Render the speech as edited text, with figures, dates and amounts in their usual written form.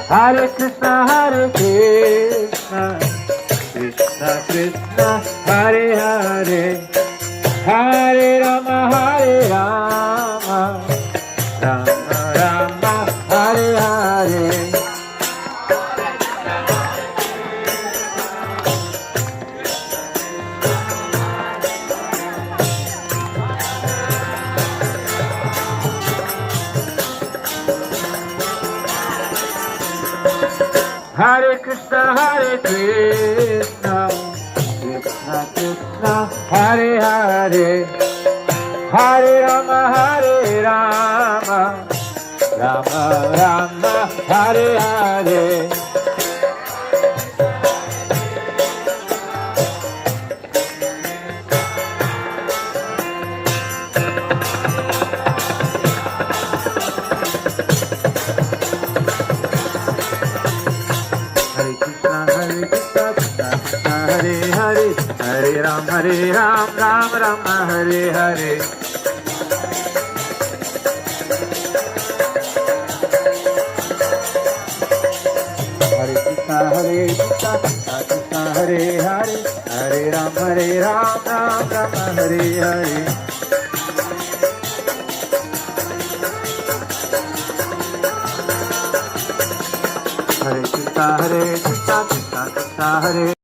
Hare Krishna, Krishna Krishna, Hare Hare, Hare Rama, Rama Rama, Hare Hare. Hare Krishna, Krishna Krishna, Hare Hare, Hare Rama, Rama Rama, Hare Hare. Hare Hare, Hare Ram, Ram Ram, Hare Hare. Hare Krishna, Hare Hare, Hare Ram, Ram Ram, Hare Hare. Hare Krishna, Krishna Krishna, Hare